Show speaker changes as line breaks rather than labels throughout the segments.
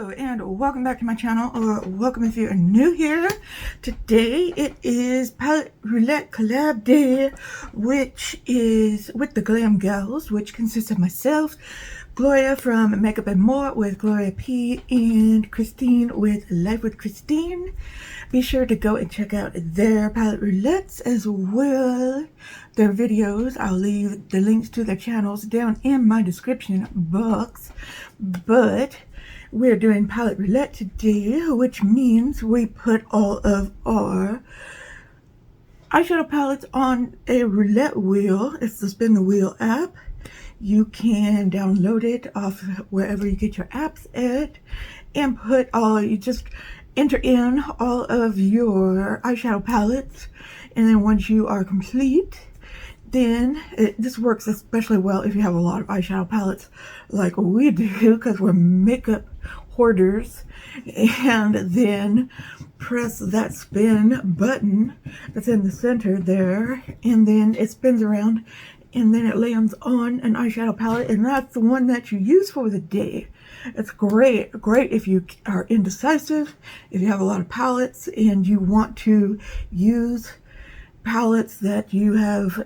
Hello and welcome back to my channel, or welcome if you're new here. Today it is Palette Roulette Collab Day, which is with the Glam Gals, which consists of myself, Gloria from Makeup and More with Gloria P, and Christine with Life with Christine. Be sure to go and check out their palette roulettes as well, their videos. I'll leave the links to their channels down in my description box. But we're doing palette roulette today, which means we put all of our eyeshadow palettes on a roulette wheel. It's the Spin the Wheel app. You can download it off wherever you get your apps at, and you just enter in all of your eyeshadow palettes, and then once you are complete, then this works especially well if you have a lot of eyeshadow palettes like we do, because we're makeup hoarders. And then press that spin button that's in the center there, and then it spins around, and then it lands on an eyeshadow palette, and that's the one that you use for the day. It's great if you are indecisive, if you have a lot of palettes and you want to use palettes that you have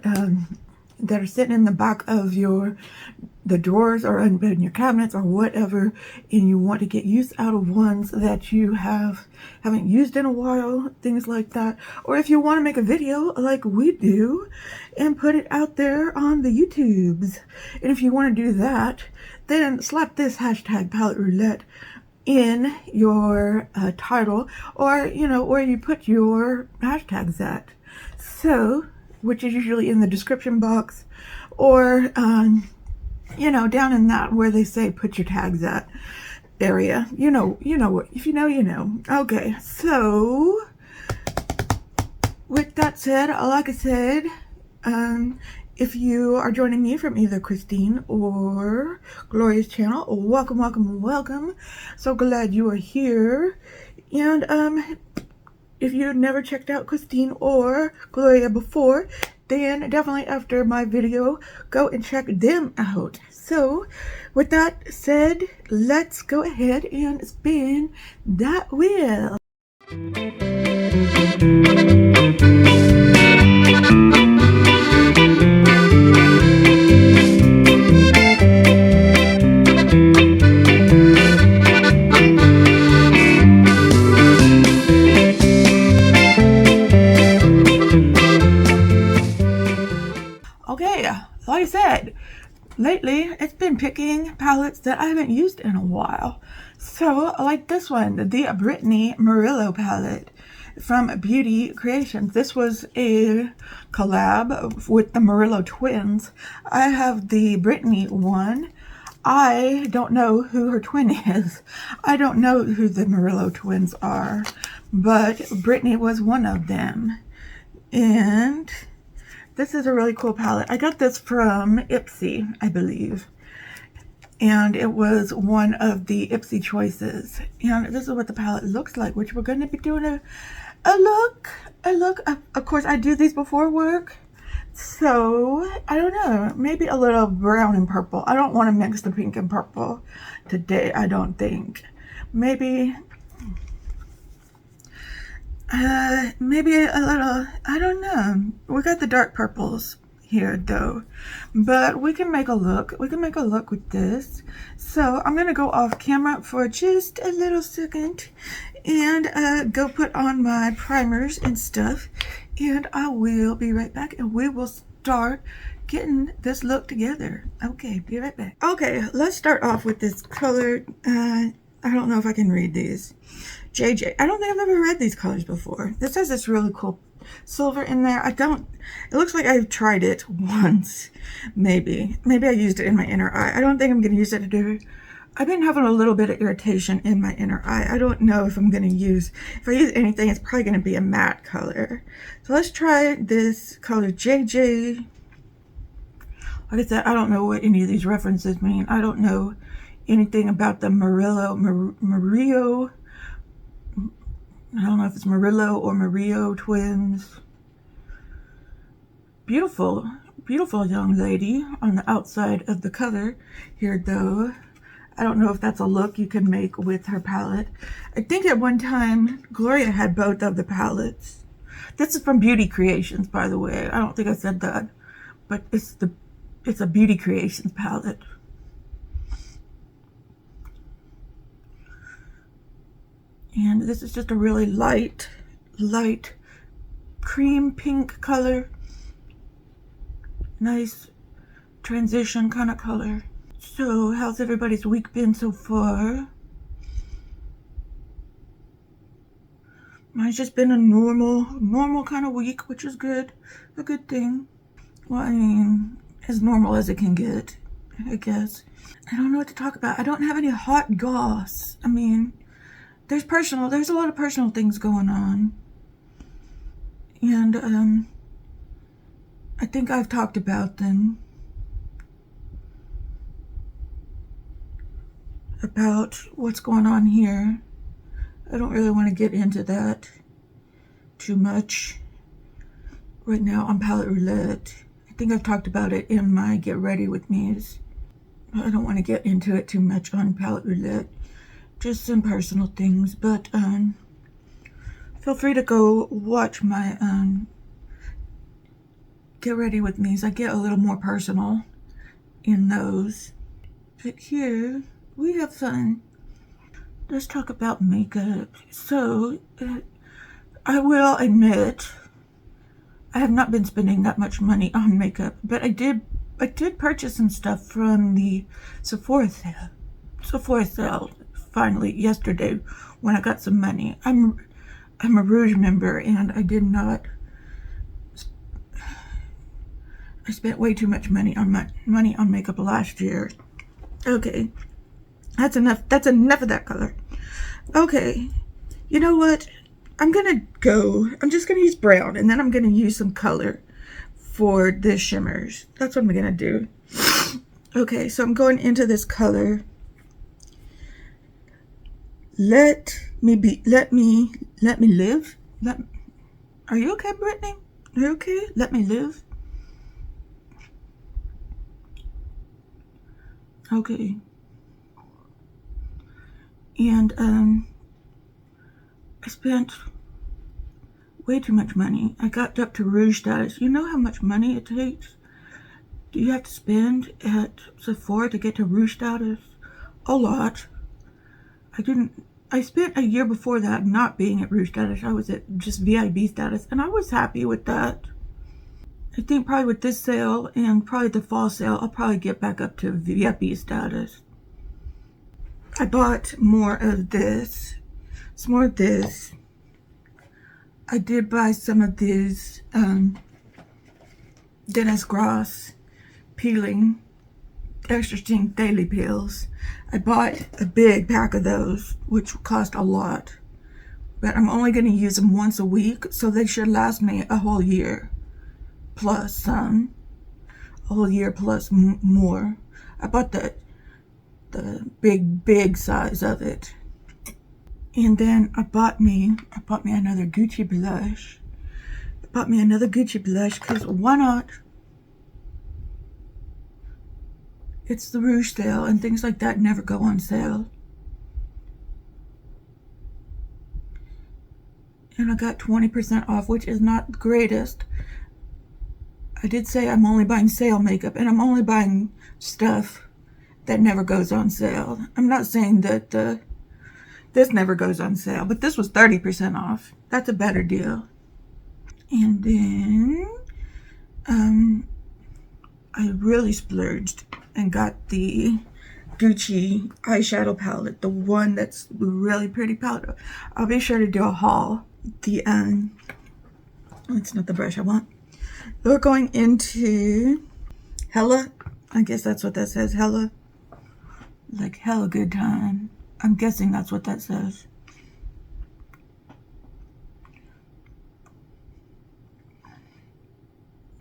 that are sitting in the back of the drawers or in your cabinets or whatever, and you want to get use out of ones that you haven't used in a while, things like that. Or if you want to make a video like we do and put it out there on the YouTubes, and if you want to do that, then slap this hashtag palette roulette in your title, or where you put your hashtags at, so which is usually in the description box, or down in that where they say put your tags at area. You know what, if you know. Okay, so with that said, like I said, if you are joining me from either Christine or Gloria's channel, welcome. So glad you are here. And if you've never checked out Christine or Gloria before, then definitely after my video, go and check them out. So with that said, let's go ahead and spin that wheel. Okay, like I said, lately it's been picking palettes that I haven't used in a while. So like this one, the Brittany Murillo palette from Beauty Creations. This was a collab with the Murillo twins. I have the Brittany one. I don't know who her twin is. I don't know who the Murillo twins are, but Brittany was one of them. And this is a really cool palette. I got this from Ipsy, I believe. And it was one of the Ipsy choices. And this is what the palette looks like, which we're going to be doing a look. Of course, I do these before work. So, I don't know. Maybe a little brown and purple. I don't want to mix the pink and purple today, I don't think. Maybe a little, I don't know. We got the dark purples here though, but we can make a look with this. So I'm gonna go off camera for just a little second and go put on my primers and stuff, and I will be right back, and we will start getting this look together. Okay, be right back. Okay, let's start off with this color. I don't know if I can read these. JJ. I don't think I've ever read these colors before. This has this really cool silver in there. It looks like I've tried it once. Maybe I used it in my inner eye. I don't think I'm going to use it to do. I've been having a little bit of irritation in my inner eye. I don't know if I'm going to use, if I use anything, it's probably going to be a matte color. So let's try this color JJ. Like I said, I don't know what any of these references mean. I don't know anything about the Murillo. I don't know if it's Murillo or Murillo twins. Beautiful young lady on the outside of the color here though. I don't know if that's a look you can make with her palette. I think at one time Gloria had both of the palettes. This is from Beauty Creations, by the way. I don't think I said that, but it's a Beauty Creations palette. And this is just a really light cream pink color. Nice transition kind of color. So how's everybody's week been so far? Mine's just been a normal kind of week, which is good. A good thing. Well, I mean, as normal as it can get, I guess. I don't know what to talk about. I don't have any hot goss. I mean, there's a lot of personal things going on. And I think I've talked about them. About what's going on here. I don't really want to get into that too much right now on Palette Roulette. I think I've talked about it in my Get Ready With Me's. I don't want to get into it too much on Palette Roulette. Just some personal things, but feel free to go watch my Get Ready With Me's. I get a little more personal in those. But here we have fun. Let's talk about makeup. So, I will admit, I have not been spending that much money on makeup, but I did purchase some stuff from the Sephora sale finally yesterday when I got some money. I'm a Rouge member, and I spent way too much money on makeup last year. Okay. That's enough of that color. Okay, you know what? I'm just gonna use brown, and then I'm gonna use some color for the shimmers. That's what I'm gonna do. Okay, so I'm going into this color. Let me live. Are you okay, Brittany? Are you okay? Let me live. Okay. And I spent way too much money. I got up to Rouge status. You know how much money it takes? Do you have to spend at Sephora to get to Rouge status? A lot. I spent a year before that not being at Rouge status. I was at just VIB status, and I was happy with that. I think probably with this sale and probably the fall sale, I'll probably get back up to VIP status. I bought more of this. Some more of this. I did buy some of these Dennis Gross peeling extra strength daily peels. I bought a big pack of those, which cost a lot. But I'm only going to use them once a week, so they should last me a whole year. Plus some. A whole year plus more. I bought the big size of it. And then I bought me another Gucci blush. I bought me another Gucci blush because why not? It's the Rouge sale, and things like that never go on sale. And I got 20% off, which is not the greatest. I did say I'm only buying sale makeup, and I'm only buying stuff that never goes on sale. I'm not saying that this never goes on sale, but this was 30% off. That's a better deal. And then I really splurged and got the Gucci eyeshadow palette, the one that's really pretty palette. I'll be sure to do a haul. It's not the brush I want. We're going into Hella. I guess that's what that says, Hella. Like hella good time. I'm guessing that's what that says.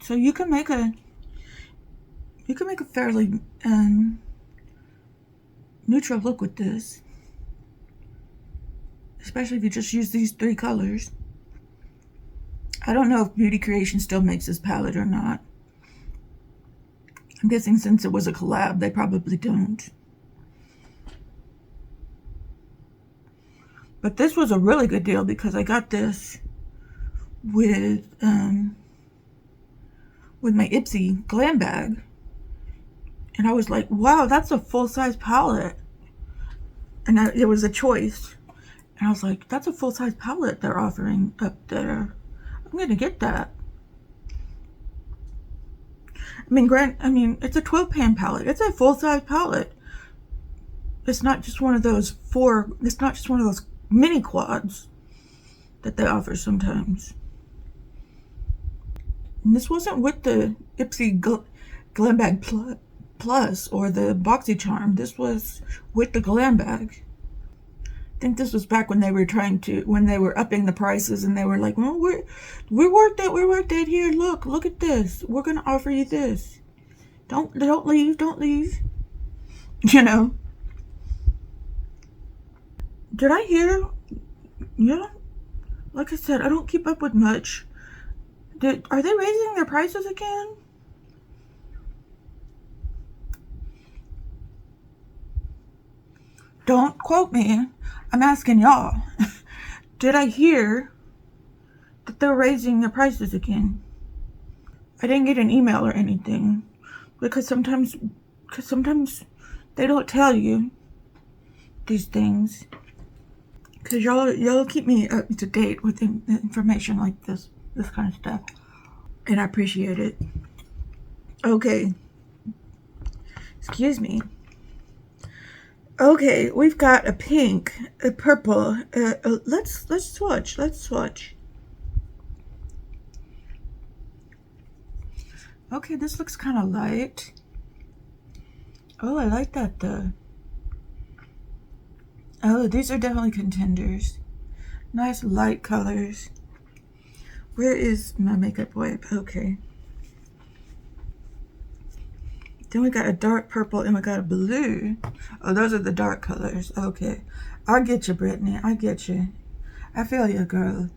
So you can make a fairly neutral look with this, especially if you just use these 3 colors. I don't know if Beauty Creation still makes this palette or not. I'm guessing since it was a collab, they probably don't. But this was a really good deal because I got this with my Ipsy Glam bag. And I was like, wow, that's a full-size palette. And it was a choice. And I was like, that's a full-size palette they're offering up there. I'm going to get that. I mean, it's a 12-pan palette. It's a full-size palette. It's not just one of those mini quads that they offer sometimes. And this wasn't with the Ipsy Glam Bag Plus or the BoxyCharm. This was with the Glam Bag. I think this was back when they were upping the prices, and they were like, well, we're worth it here. Look at this. We're gonna offer you this. Don't leave. You know. Did I hear? Yeah. Like I said, I don't keep up with much. Are they raising their prices again? Don't quote me. I'm asking y'all. Did I hear that they're raising their prices again? I didn't get an email or anything, because sometimes they don't tell you these things. Because y'all keep me up to date with information like this kind of stuff, and I appreciate it. Okay. Excuse me. Okay, we've got a pink, a purple. Let's swatch. Okay, this looks kind of light. Oh, I like that though. Oh, these are definitely contenders. Nice light colors. Where is my makeup wipe? Okay. Then we got a dark purple and we got a blue. Oh, those are the dark colors. Okay. I get you, Brittany. I get you. I feel you, girl.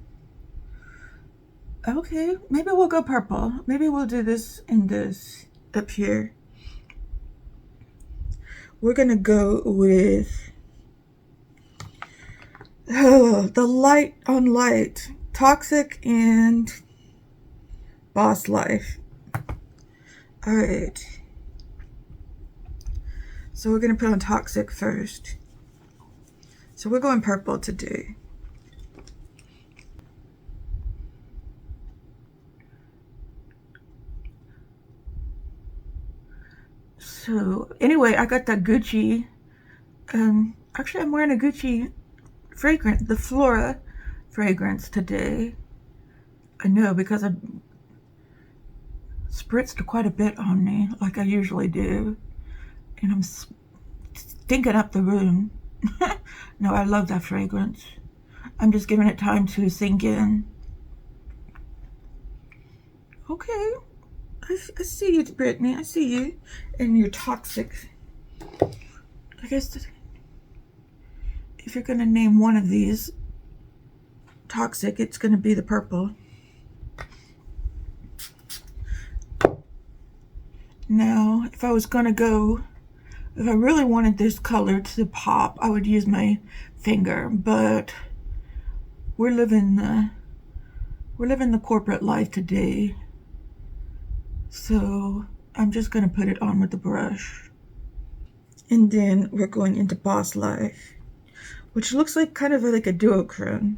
Okay. Maybe we'll go purple. Maybe we'll do this and this up here. We're going to go with the light on light. Toxic and Boss Life. All right. So we're going to put on Toxic first. So we're going purple today. So anyway, I got that Gucci. Actually, I'm wearing a Gucci fragrance, the Flora fragrance today. I know, because I spritzed quite a bit on me, like I usually do. And I'm stinking up the room. No, I love that fragrance. I'm just giving it time to sink in. Okay. I see you, Brittany. I see you. And you're Toxic. I guess if you're going to name one of these Toxic, it's going to be the purple. Now, if I really wanted this color to pop, I would use my finger, but we're living the corporate life today. So I'm just going to put it on with the brush. And then we're going into Boss Life, which looks like kind of like a duochrome.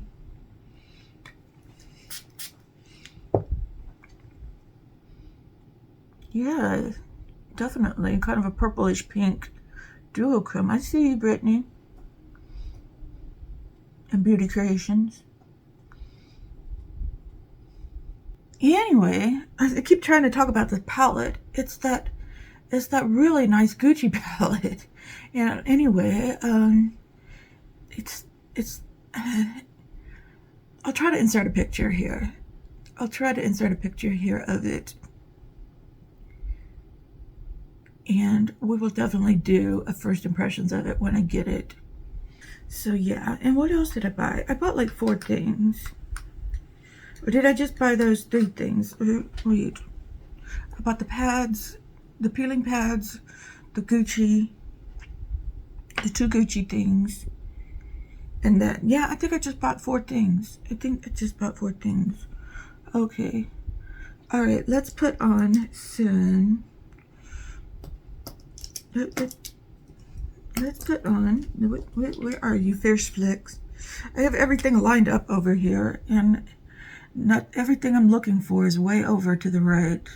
Yeah, definitely kind of a purplish pink duochrome. I see you, Brittany. And Beauty Creations. Anyway, I keep trying to talk about this palette. It's that really nice Gucci palette. And anyway, I'll try to insert a picture here. of it. And we will definitely do a first impressions of it when I get it. So yeah, and what else did I buy? I bought like 4 things. Or did I just buy those 3 things? Wait. I bought the pads, the peeling pads, the 2 Gucci things, And then, yeah, I think I just bought 4 things. I think I just bought 4 things. Okay. All right, let's put on some. Let's put on. Where are you, Fierce Flicks? I have everything lined up over here, and not everything I'm looking for is way over to the right.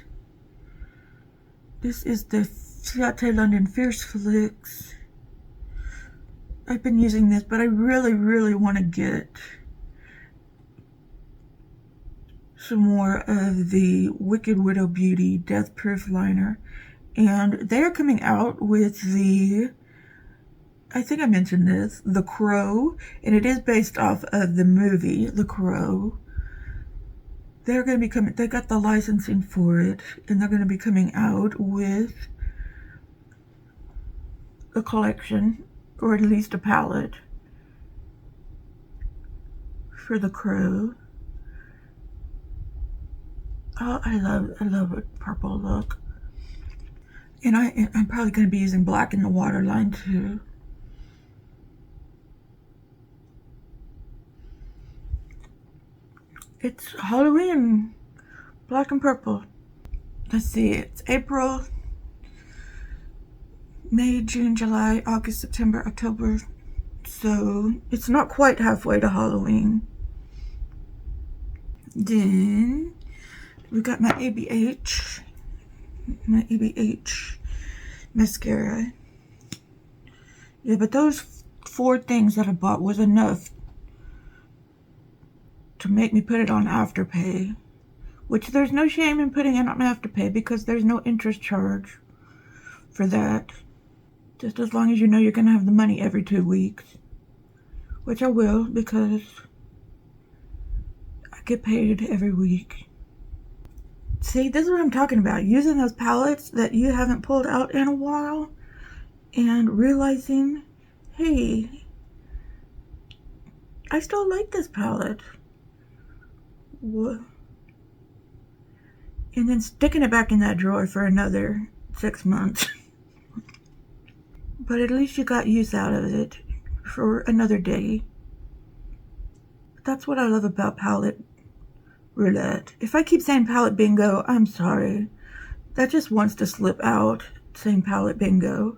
This is the Fiat London Fierce Flicks. I've been using this, but I really want to get some more of the Wicked Widow Beauty Death Proof Liner. And they're coming out with the, I think I mentioned this, The Crow, and it is based off of the movie The Crow. They're going to be coming, they got the licensing for it, and they're going to be coming out with a collection, or at least a palette, for The Crow. Oh, I love a purple look. And I'm probably going to be using black in the waterline too. It's Halloween, black and purple. Let's see, it's April, May, June, July, August, September, October. So it's not quite halfway to Halloween. Then we got my ABH mascara. Yeah, but those 4 things that I bought was enough to make me put it on Afterpay, which there's no shame in putting it on Afterpay because there's no interest charge for that. Just as long as you know you're going to have the money every 2 weeks, which I will because I get paid every week. See, this is what I'm talking about. Using those palettes that you haven't pulled out in a while and realizing, hey, I still like this palette. What? And then sticking it back in that drawer for another 6 months. But at least you got use out of it for another day. That's what I love about palette roulette. If I keep saying palette bingo, I'm sorry. That just wants to slip out, saying palette bingo.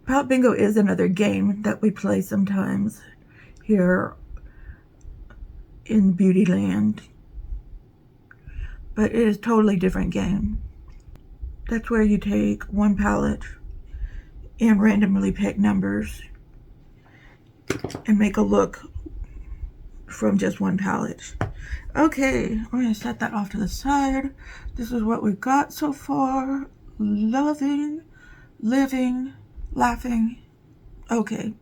Palette bingo is another game that we play sometimes here in Beautyland. But it is a totally different game. That's where you take one palette and randomly pick numbers and make a look from just one palette. Okay, we're gonna set that off to the side. This is what we've got so far. Loving, living, laughing. Okay,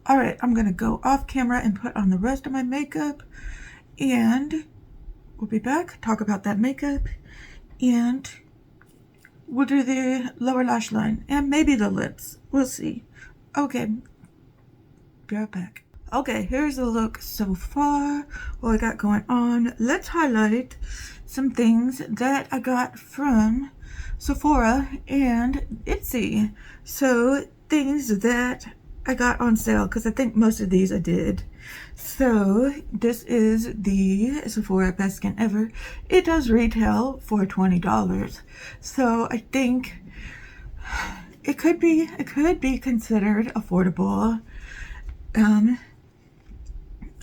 all right, I'm gonna go off camera and put on the rest of my makeup, and we'll be back, talk about that makeup, and we'll do the lower lash line and maybe the lips. We'll see. Okay, be right back. Okay, here's the look so far, what I got going on. Let's highlight some things that I got from Sephora and Etsy. So, things that I got on sale, because I think most of these I did. So, this is the Sephora Best Skin Ever. It does retail for $20. So, I think it could be considered affordable.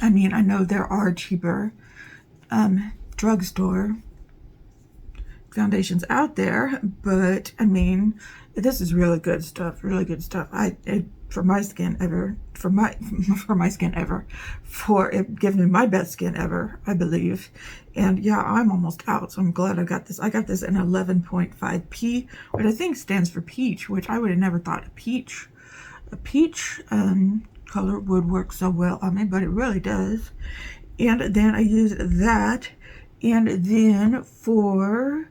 I mean, I know there are cheaper drugstore foundations out there, but I mean, this is really good stuff. For my skin ever, for it giving me my best skin ever, I believe. And yeah, I'm almost out, so I'm glad I got this. I got this in 11.5p, which I think stands for peach, which I would have never thought a peach color would work so well on me, but it really does. And then I used that. And then for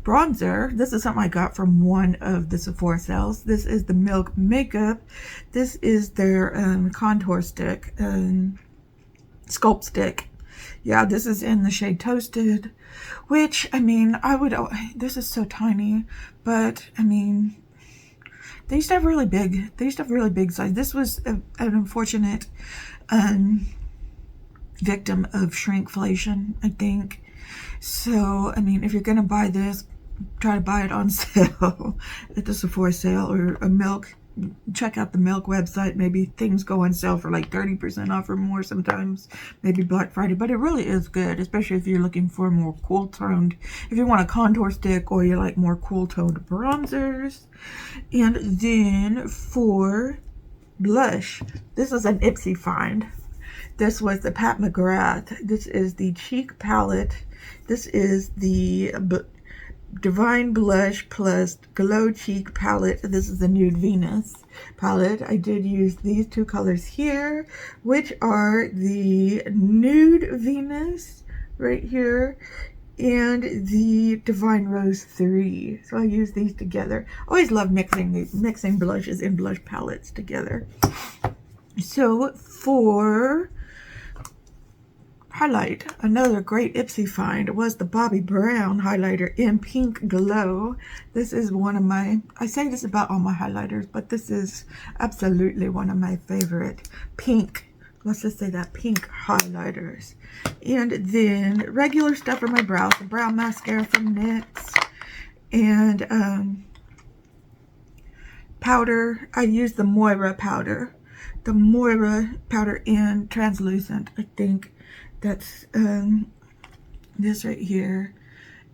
bronzer, this is something I got from one of the Sephora sales. This is the Milk Makeup. This is their contour stick, sculpt stick. Yeah, this is in the shade Toasted, which, I mean, this is so tiny, but I mean, They used to have really big size. This was an unfortunate victim of shrinkflation, I think. So, I mean, if you're gonna buy this, try to buy it on sale at the Sephora sale or a Milk. Check out the Milk website. Maybe things go on sale for like 30% off or more sometimes. Maybe Black Friday, but it really is good, especially if you're looking for more cool toned, if you want a contour stick or you like more cool toned bronzers. And then for blush, this is an Ipsy find. This was the Pat McGrath. This is the Cheek Palette. This is the Divine Blush plus Glow Cheek Palette. This is the Nude Venus palette. I did use these two colors here, which are the Nude Venus right here and the Divine Rose 3. So I use these together. Always love mixing blushes and blush palettes together. So for highlight, another great Ipsy find was the Bobbi Brown highlighter in Pink Glow. This is one of my, I say this about all my highlighters, but this is absolutely one of my favorite pink, let's just say that, pink highlighters. And then regular stuff for my brows, the brow mascara from NYX, and powder. I use the Moira powder. The Moira powder in translucent, I think. That's this right here.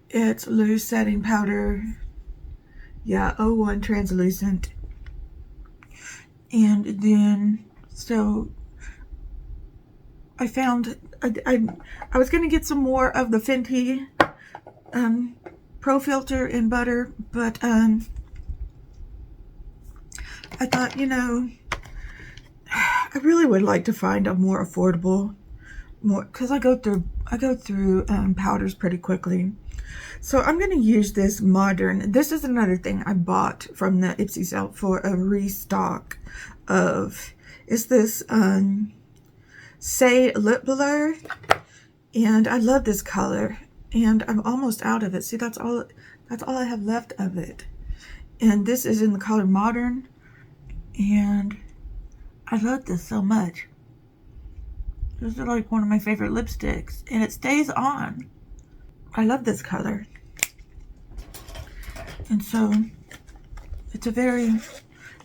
It's loose setting powder. Yeah, 01 translucent. And then, so I found, I was going to get some more of the Fenty Pro Filter in butter, but I thought, you know, I really would like to find a more affordable, because I go through powders pretty quickly. So I'm going to use this modern. This is another thing I bought from the Ipsy sale for a restock of. Is this Say Lip Blur, and I love this color, and I'm almost out of it. See, that's all I have left of it. And this is in the color Modern, and I love this so much. This is like one of my favorite lipsticks, and it stays on. I love this color. And so it's a very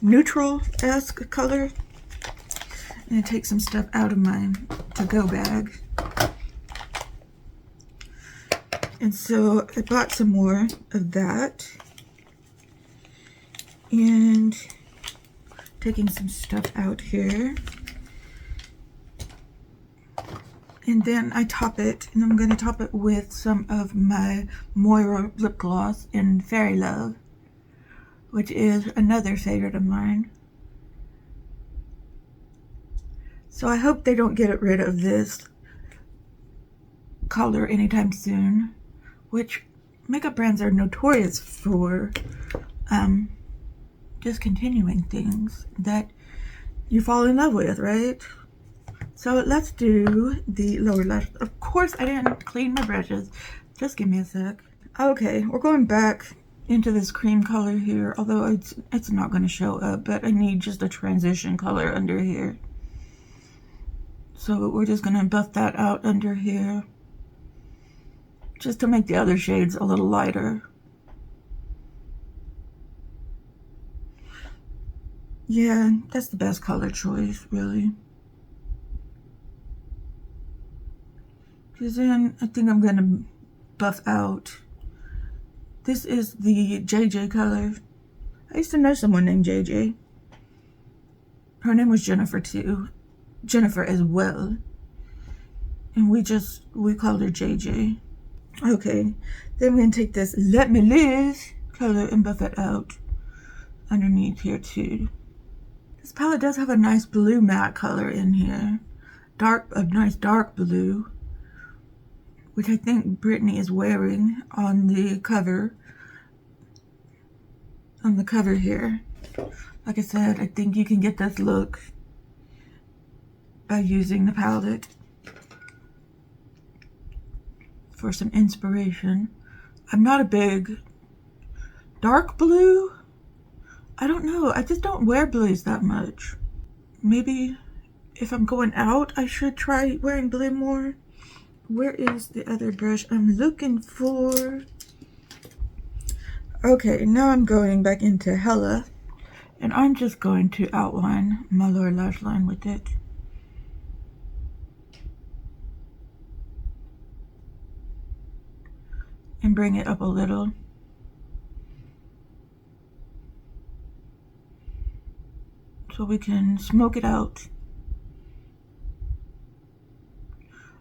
neutral-esque color. And I take some stuff out of my to-go bag. And so I bought some more of that. And taking some stuff out here. And then I top it, and I'm going to top it with some of my Moira lip gloss in Fairy Love, which is another favorite of mine. So I hope they don't get rid of this color anytime soon, which makeup brands are notorious for discontinuing things that you fall in love with, right? So let's do the lower lash. Of course, I didn't clean my brushes. Just give me a sec. Okay, we're going back into this cream color here, although it's not going to show up, but I need just a transition color under here. So we're just going to buff that out under here, just to make the other shades a little lighter. Yeah, that's the best color choice, really. Because then I think I'm going to buff out. This is the JJ color. I used to know someone named JJ. Her name was Jennifer too. Jennifer as well. And we called her JJ. Okay. Then we're going to take this Let Me Live color and buff it out underneath here too. This palette does have a nice blue matte color in here. A nice dark blue, which I think Brittany is wearing on the cover. On the cover here. Like I said, I think you can get this look by using the palette for some inspiration. I'm not a big dark blue. I don't know. I just don't wear blues that much. Maybe if I'm going out, I should try wearing blue more. Where is the other brush I'm looking for? Okay, now I'm going back into Hella, and I'm just going to outline my lower lash line with it. And bring it up a little. So we can smoke it out.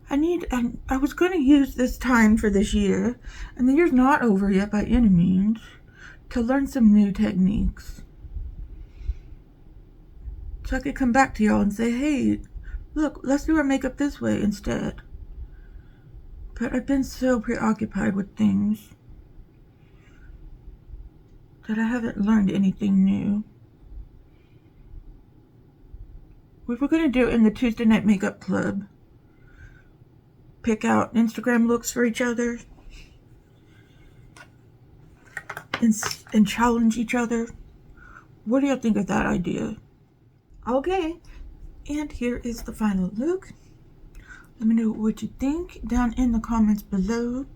I was going to use this time for this year, and the year's not over yet by any means, to learn some new techniques. So I could come back to y'all and say, hey, look, let's do our makeup this way instead. But I've been so preoccupied with things that I haven't learned anything new. We were going to do it in the Tuesday Night Makeup Club. Pick out Instagram looks for each other and challenge each other. What do you think of that idea? Okay, and here is the final look. Let me know what you think down in the comments below.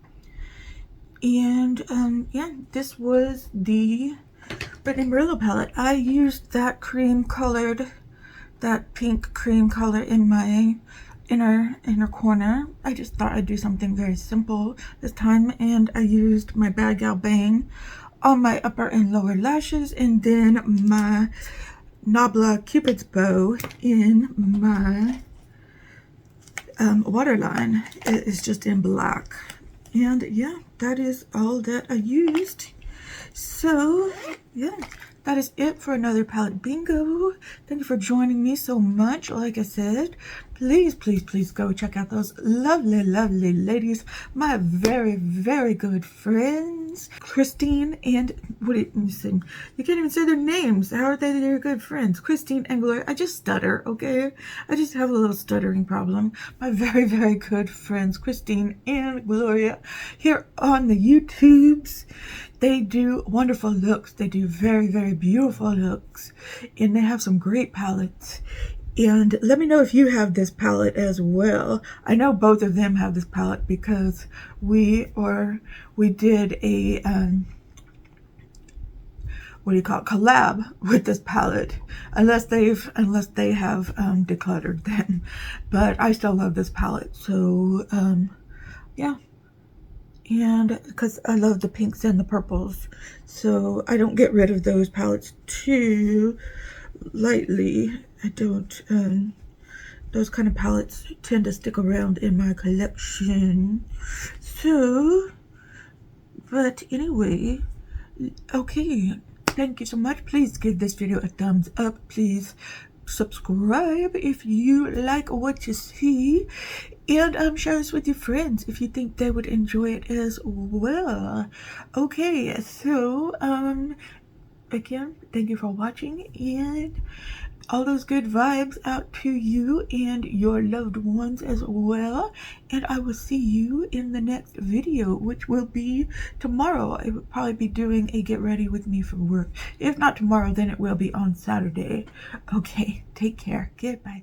And yeah, this was the Brittany Murillo palette. I used that pink cream color in my inner corner. I just thought I'd do something very simple this time, and I used my Bad Gal Bang on my upper and lower lashes, and then my Nabla Cupid's bow in my waterline. It is just in black, and yeah, that is all that I used. So yeah, that is it for another palette bingo. Thank you for joining me so much. Like I said, please go check out those lovely ladies, my very good friends, Christine and you can't even say their names. How are they your good friends? Christine and Gloria. I just stutter, okay? I just have a little stuttering problem. My very good friends, Christine and Gloria, here on the YouTubes. They do wonderful looks. They do very beautiful looks, and they have some great palettes. And let me know if you have this palette as well. I know both of them have this palette because we did a what do you call it, collab with this palette, unless they have decluttered them. But I still love this palette. So yeah. And because I love the pinks and the purples, so I don't get rid of those palettes too lightly. I don't, those kind of palettes tend to stick around in my collection. So, but anyway, okay, thank you so much. Please give this video a thumbs up. Please subscribe if you like what you see, and share this with your friends if you think they would enjoy it as well. Okay, so again, thank you for watching, and all those good vibes out to you and your loved ones as well. And I will see you in the next video, which will be tomorrow. I will probably be doing a get ready with me for work. If not tomorrow, then it will be on Saturday. Okay, take care. Goodbye.